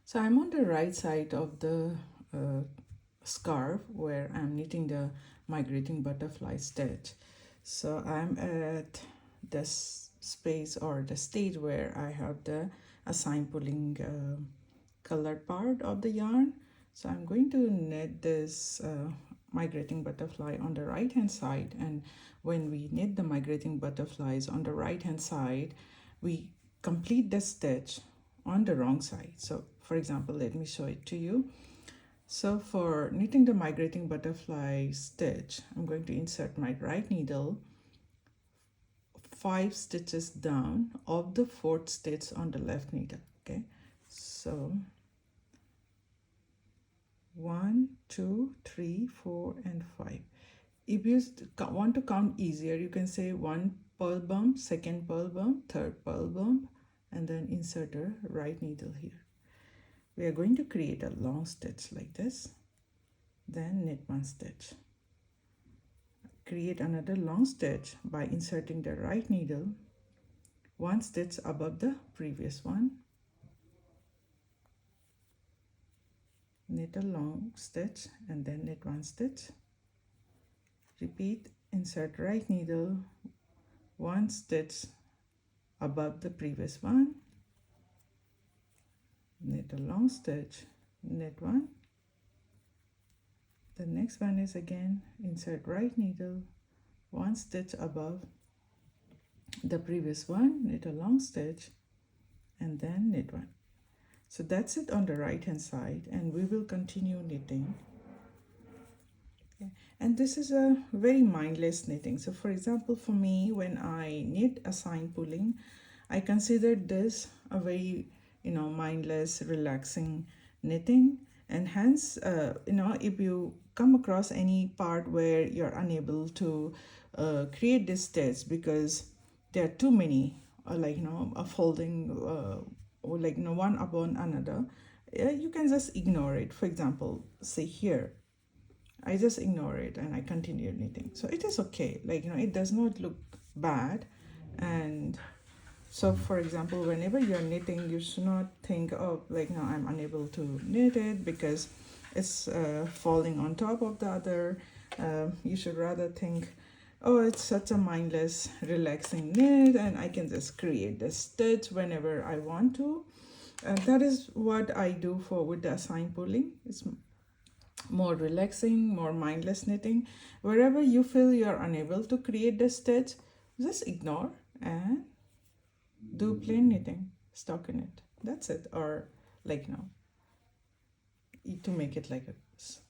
So I'm on the right side of the uh, scarf where I'm knitting the migrating butterfly stitch. So I'm at this space or the stage where I have the assigned pulling colored part of the yarn. So I'm going to knit this migrating butterfly on the right hand side, and when we knit the migrating butterflies on the right hand side, we complete the stitch on the wrong side. So for example, let me show it to you. So for knitting the migrating butterfly stitch, I'm going to insert my right needle 5 stitches down of the 4th stitch on the left needle. Okay, so 1, 2, 3, 4, and 5. If you want to count easier, you can say 1 purl bump, 2nd purl bump, 3rd purl bump, and then insert a right needle here. We are going to create a long stitch like this, then knit 1 stitch. Create another long stitch by inserting the right needle 1 stitch above the previous one. Knit a long stitch and then knit 1 stitch. Repeat, insert right needle 1 stitch above the previous one. Knit a long stitch, knit 1. The next one is again insert right needle 1 stitch above the previous one, knit a long stitch, and then knit 1. So that's it on the right hand side, and we will continue knitting. Okay. And this is a very mindless knitting. So for example, for me, when I knit assigned pulling, I consider this a very mindless, relaxing knitting. And hence, if you come across any part where you're unable to create this stitch because there are too many, a folding, or one upon another, you can just ignore it. For example, say here, I just ignore it and I continue knitting. So it is okay. It does not look bad. And so for example, whenever you're knitting, you should not think, oh, no, I'm unable to knit it because it's falling on top of the other. You should rather think, oh, it's such a mindless, relaxing knit, and I can just create the stitch whenever I want to. That is what I do with the assigned pulling. It's more relaxing, more mindless knitting. Wherever you feel you're unable to create the stitch, just ignore and do plain knitting, stockinette. That's it. Or to make it like this.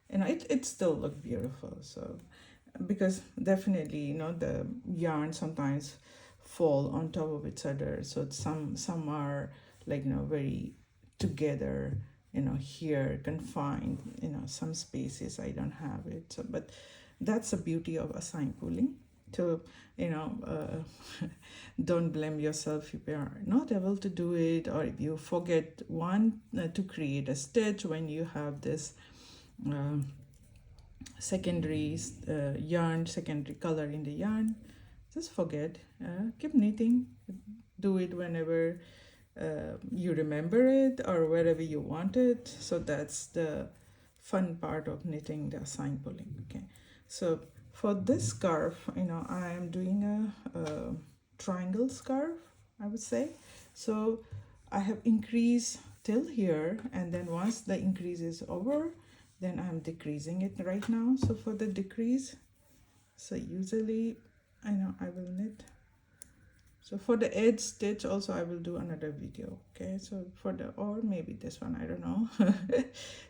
It still look beautiful. So because definitely the yarn sometimes fall on top of each other. So some are very together, here confined, some spaces I don't have it. So but that's the beauty of assigned pulling. To don't blame yourself if you are not able to do it, or if you forget to create a stitch when you have this secondary yarn, secondary color in the yarn. Just forget, keep knitting, do it whenever you remember it or wherever you want it. So that's the fun part of knitting the assigned pulling. Okay, so for this scarf, I am doing a triangle scarf, I would say. So I have increased till here, and then once the increase is over, then I'm decreasing it right now. So for the decrease, so usually I will knit. So for the edge stitch also I will do another video. Okay, so or maybe this one, I don't know.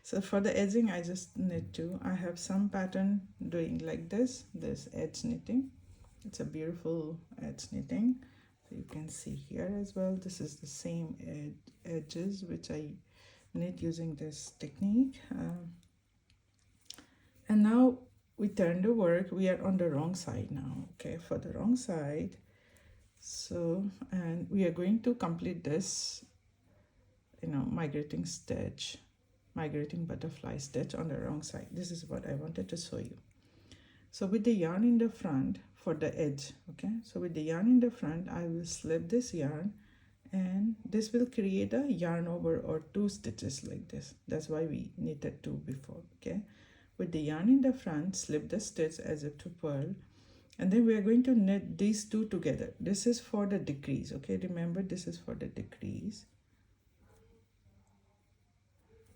So for the edging, I just knit 2. I have some pattern doing like this edge knitting. It's a beautiful edge knitting. So you can see here as well, this is the same edges which I knit using this technique. And now we turn the work. We are on the wrong side now. Okay, for the wrong side. So, and we are going to complete this, migrating butterfly stitch on the wrong side. This is what I wanted to show you. So with the yarn in the front for the edge, okay, so with the yarn in the front, I will slip this yarn and this will create a yarn over or 2 stitches like this. That's why we knitted 2 before. Okay, with the yarn in the front, slip the stitch as if to purl, and then we are going to knit these 2 together. This is for the decrease. Okay, remember, this is for the decrease.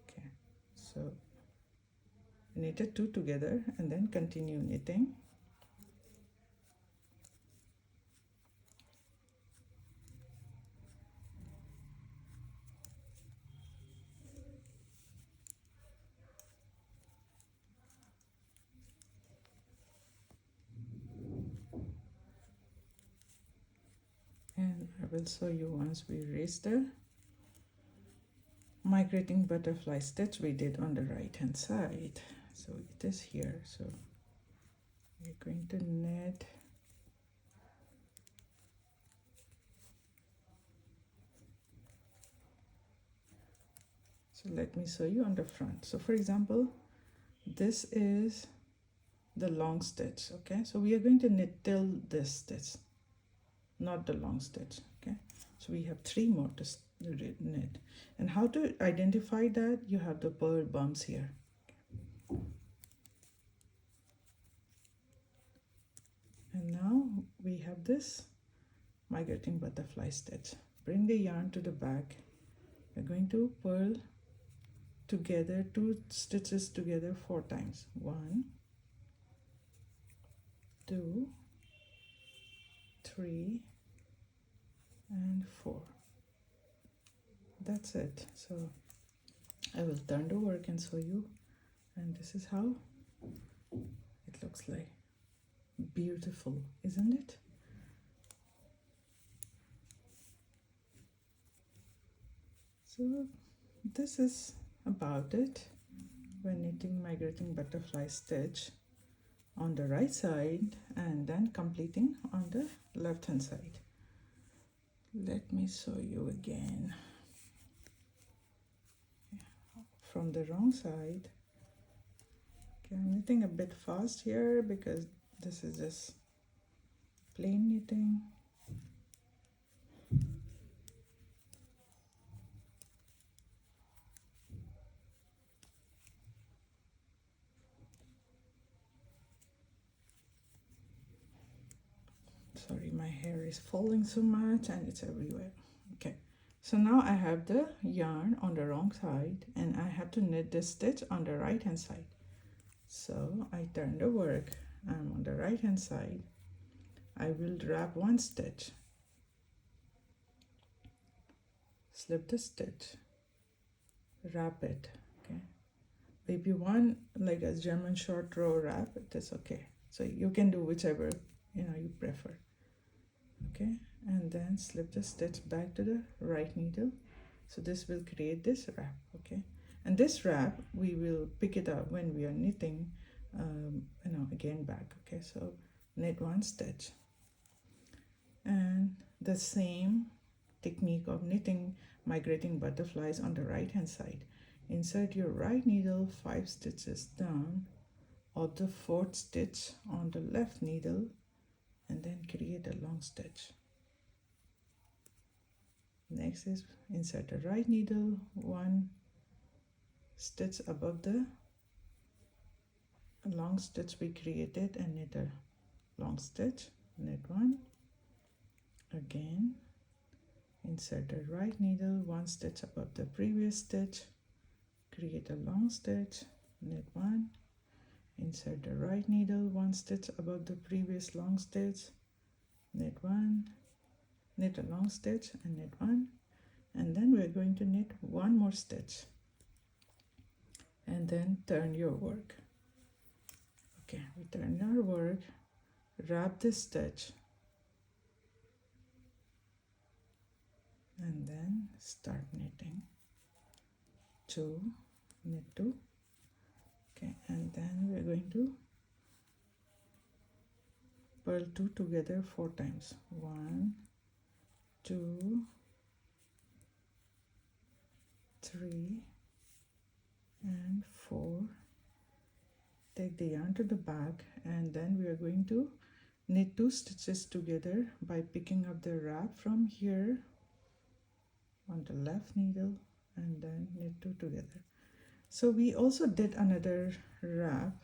Okay, so knitted 2 together and then continue knitting. And I will show you once we raise the migrating butterfly stitch we did on the right hand side. So it is here. So we're going to knit so let me show you on the front. So for example, this is the long stitch. Okay, so we are going to knit till this stitch, not the long stitch. Okay, so we have 3 more to knit. And how to identify that? You have the purl bumps here. And now we have this migrating butterfly stitch. Bring the yarn to the back. We're going to purl together 2 stitches together 4 times. 1, 2, 3, and 4. That's it. So I will turn the work and show you, and this is how it looks like. Beautiful, isn't it? So this is about it when knitting migrating butterfly stitch on the right side and then completing on the left hand side. Let me show you again from the wrong side. Okay, I'm knitting a bit fast here because this is just plain knitting. Sorry, my hair is falling so much and it's everywhere. Okay, so now I have the yarn on the wrong side and I have to knit this stitch on the right hand side. So I turn the work, I'm on the right hand side. I will wrap 1 stitch, slip the stitch, wrap it. Okay, if you want like a German short row wrap, that's okay. So you can do whichever you prefer. Okay, and then slip the stitch back to the right needle. So this will create this wrap. Okay, and this wrap we will pick it up when we are knitting again back. Okay, so knit 1 stitch, and the same technique of knitting migrating butterflies on the right hand side. Insert your right needle 5 stitches down of the 4th stitch on the left needle and then create a long stitch. Next is insert the right needle 1 stitch above the long stitch we created and knit a long stitch, knit 1. Again, insert the right needle 1 stitch above the previous stitch, create a long stitch, knit 1. Insert the right needle 1 stitch above the previous long stitch, knit 1, knit a long stitch and knit 1, and then we're going to knit 1 more stitch and then turn your work. Okay, we turn our work, wrap this stitch and then start knitting 2, knit 2. Okay, and then we're going to purl 2 together 4 times. 1, 2, 3, and 4. Take the yarn to the back and then we are going to knit 2 stitches together by picking up the wrap from here on the left needle and then knit two together. So we also did another wrap,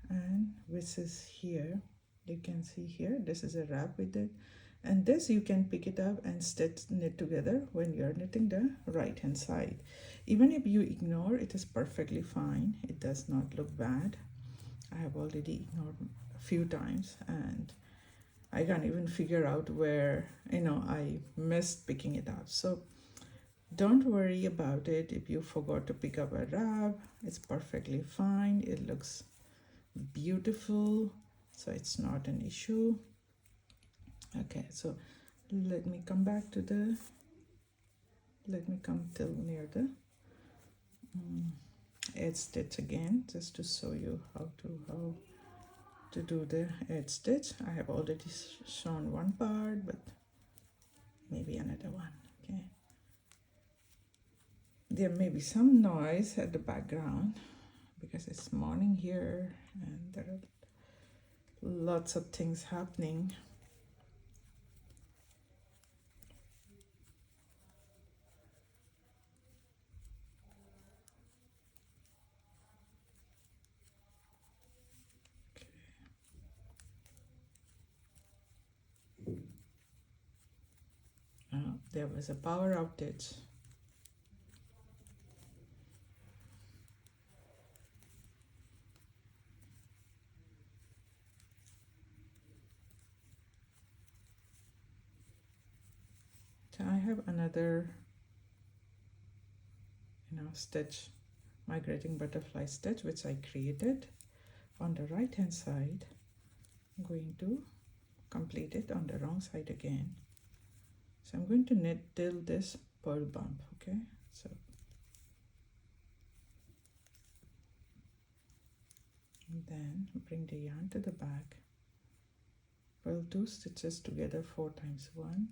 and which is here. You can see here, this is a wrap we did, and this you can pick it up and knit together when you're knitting the right hand side. Even if you ignore, it is perfectly fine. It does not look bad. I have already ignored a few times and I can't even figure out where, I missed picking it up. So don't worry about it. If you forgot to pick up a wrap, it's perfectly fine. It looks beautiful, so it's not an issue. Okay, so let me come till near the edge stitch again, just to show you how to do the edge stitch. I have already shown one part, but maybe another one. Okay, there may be some noise at the background because it's morning here and there are lots of things happening. There was a power outage. So I have another stitch, migrating butterfly stitch, which I created on the right hand side. I'm going to complete it on the wrong side again. So I'm going to knit till this purl bump. Okay, so and then bring the yarn to the back, purl 2 stitches together 4 times, 1,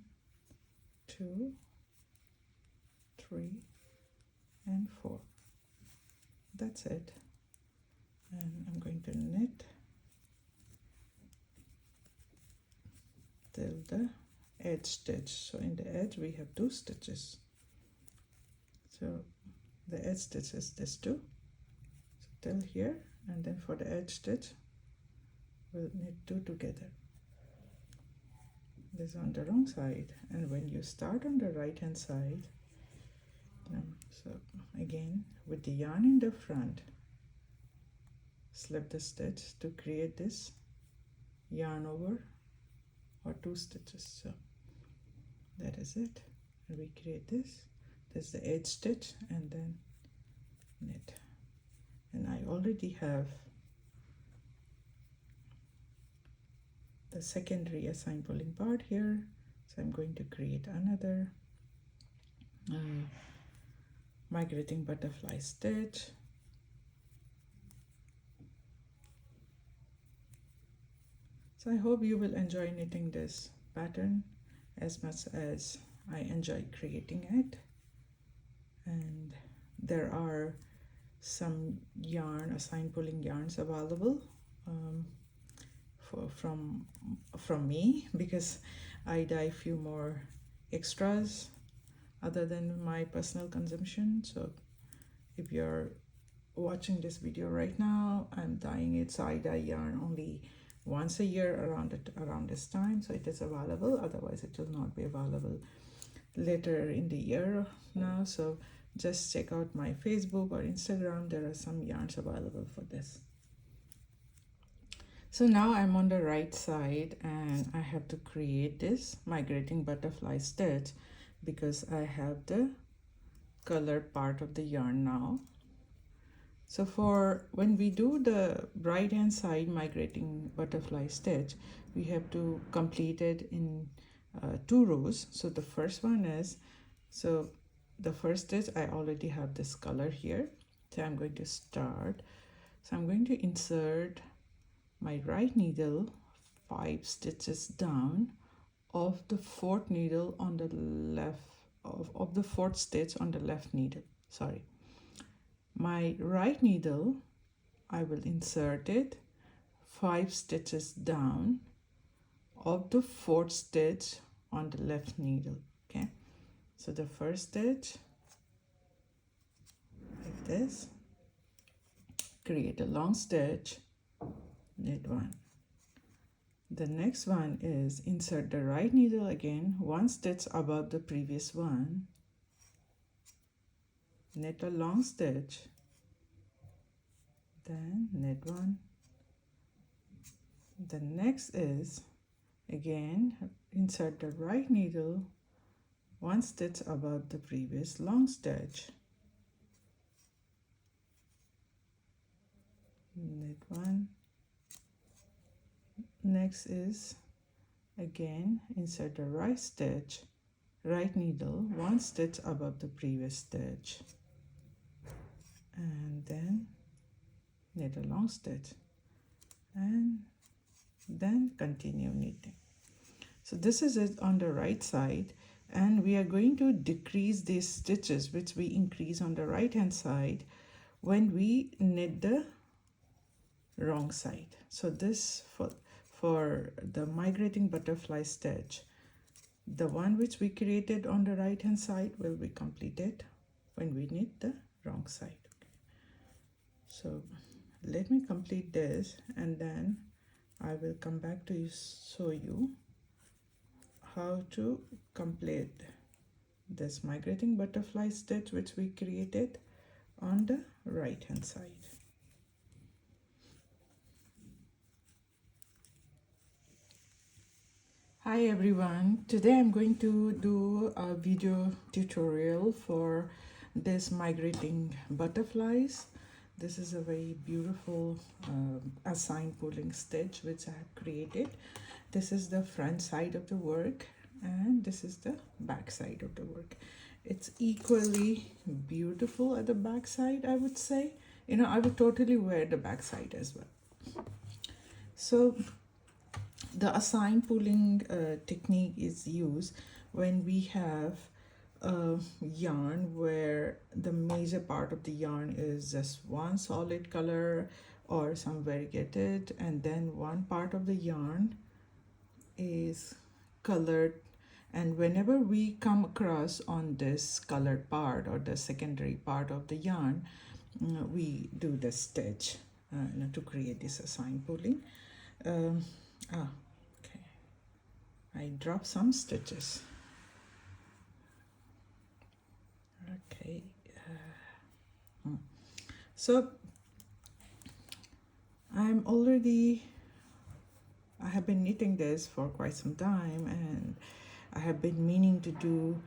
2, 3 and 4. That's it. And I'm going to knit till the edge stitch. So in the edge we have 2 stitches, so the edge stitch is this 2, so till here, and then for the edge stitch we'll knit 2 together. This is on the wrong side, and when you start on the right hand side, so again with the yarn in the front, slip the stitch to create this yarn over or 2 stitches. So that is it, and we create this is the edge stitch and then knit. And I already have the secondary assigned pulling part here, so I'm going to create another migrating butterfly stitch. So I hope you will enjoy knitting this pattern as much as I enjoy creating it. And there are some yarn, assigned pulling yarns available from me, because I dye few more extras other than my personal consumption. So if you're watching this video right now, I'm dyeing it, so I dye yarn only once a year around this time, so it is available. Otherwise it will not be available later in the year now. So just check out my Facebook or Instagram. There are some yarns available for this. So now I'm on the right side and I have to create this migrating butterfly stitch because I have the colored part of the yarn now. So for when we do the right hand side migrating butterfly stitch, we have to complete it in 2 rows. So the first one is, so the first stitch, I already have this color here, so I'm going to start. So I'm going to insert my right needle 5 stitches down of the 4th needle on the left of the 4th stitch on the left needle. Sorry, my right needle, I will insert it 5 stitches down of the 4th stitch on the left needle. Okay, So the first stitch like this, create a long stitch, knit one. The next one is insert the right needle again, one stitch above the previous one, knit a long stitch, then knit one. The next is again insert the right needle, one stitch above the previous long stitch, knit one. Next is again insert the right needle, one stitch above the previous stitch, and then knit a long stitch, and then continue knitting. So this is it on the right side, and we are going to decrease these stitches which we increase on the right hand side when we knit the wrong side. So this for the migrating butterfly stitch, the one which we created on the right hand side will be completed when we knit the wrong side. Okay. So let me complete this, and then I will come back to you, show you how to complete this migrating butterfly stitch which we created on the right hand side. Hi everyone, today I'm going to do a video tutorial for this migrating butterflies. This is a very beautiful assigned pulling stitch which I have created. This is the front side of the work, and this is the back side of the work. It's equally beautiful at the back side, I would say. You know, I would totally wear the back side as well. So the assigned pulling technique is used when we have a yarn where the major part of the yarn is just one solid color or some variegated, and then one part of the yarn is colored, and whenever we come across on this colored part or the secondary part of the yarn, we do the stitch to create this assigned pulling. Okay, I dropped some stitches. Okay, so I have been knitting this for quite some time, and I have been meaning to do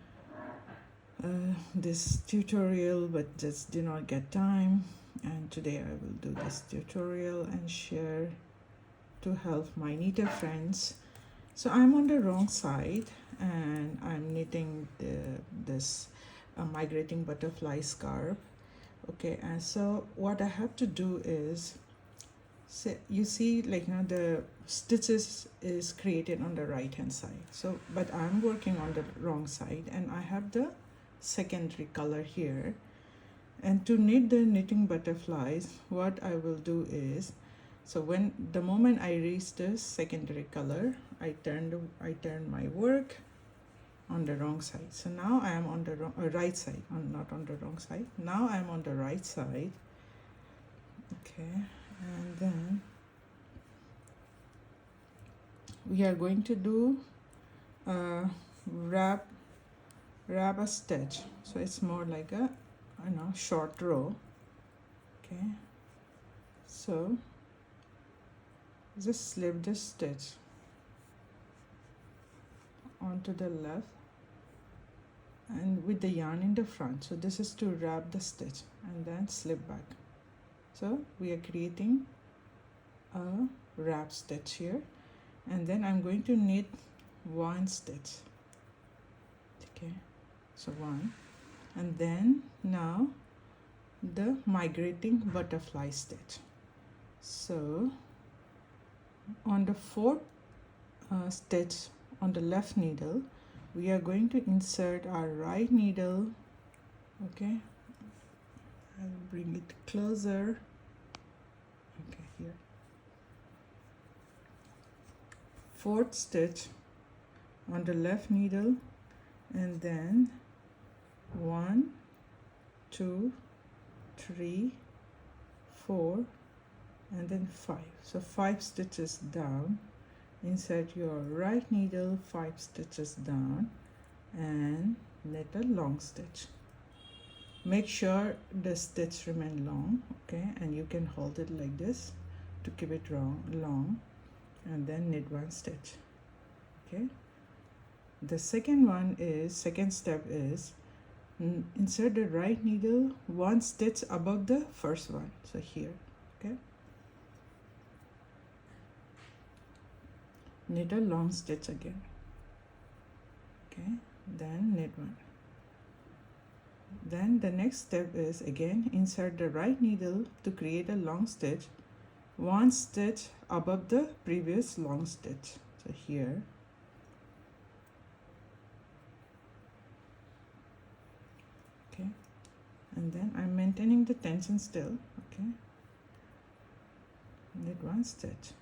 this tutorial but just did not get time, and today I will do this tutorial and share to help my knitter friends. So I'm on the wrong side and I'm knitting this migrating butterfly scarf. Okay, and so what I have to do is, you see, like now the stitches is created on the right hand side, so but I'm working on the wrong side and I have the secondary color here. And to knit the knitting butterflies, what I will do is, so when the moment I reach the secondary color, I turn my work on the wrong side. So now I am on the right side, not on the wrong side. Now I am on the right side. Okay, and then we are going to do wrap a stitch. So it's more like a short row. Okay, so just slip the stitch onto the left and with the yarn in the front. So this is to wrap the stitch and then slip back. So we are creating a wrap stitch here, and then I'm going to knit one stitch. Okay, so one, and then now the migrating butterfly stitch. So on the fourth stitch on the left needle, we are going to insert our right needle. Okay, I'll bring it closer. Okay, here, fourth stitch on the left needle, and then 1, 2, 3, 4, and then 5. So 5 stitches down. Insert your right needle 5 stitches down and knit a long stitch. Make sure the stitch remain long, okay, and you can hold it like this to keep it long, and then knit 1 stitch. Okay, the second step is insert the right needle 1 stitch above the first one, so here, okay, knit a long stitch again, okay, then knit 1. Then the next step is again insert the right needle to create a long stitch 1 stitch above the previous long stitch, so here, okay, and then I'm maintaining the tension still, okay, knit 1 stitch.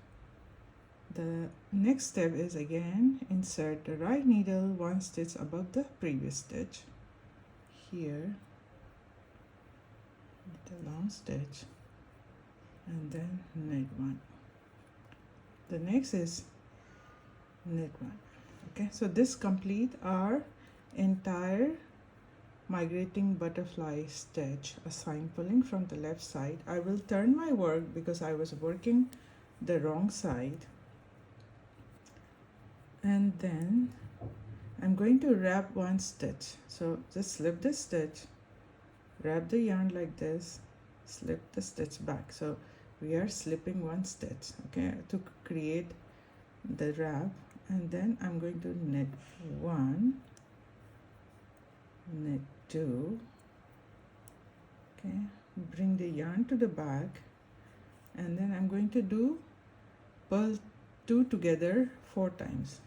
The next step is again insert the right needle 1 stitch above the previous stitch, here, knit a long stitch, and then knit 1. The next is knit 1. Okay, so this complete our entire migrating butterfly stitch assigned pulling from the left side. I will turn my work because I was working the wrong side, and then I'm going to wrap 1 stitch. So just slip the stitch, wrap the yarn like this, slip the stitch back. So we are slipping 1 stitch, okay, to create the wrap, and then I'm going to knit 1, knit 2, okay, bring the yarn to the back, and then I'm going to do pull 2 together 4 times.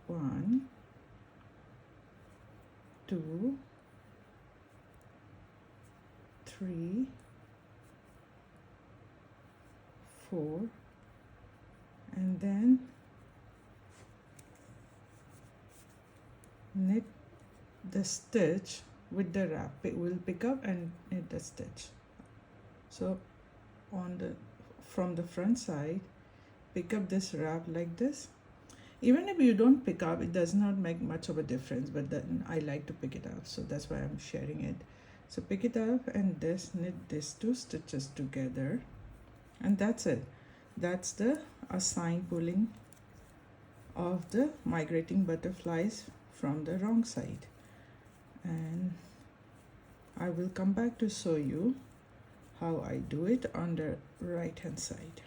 1, 2, 3, 4, and then knit the stitch with the wrap. It will pick up and knit the stitch. So on the from the front side, pick up this wrap like this. Even if you don't pick up, it does not make much of a difference, but then I like to pick it up, so that's why I'm sharing it. So pick it up and knit these 2 stitches together, and that's it. That's the assigned pulling of the migrating butterflies from the wrong side. And I will come back to show you how I do it on the right hand side.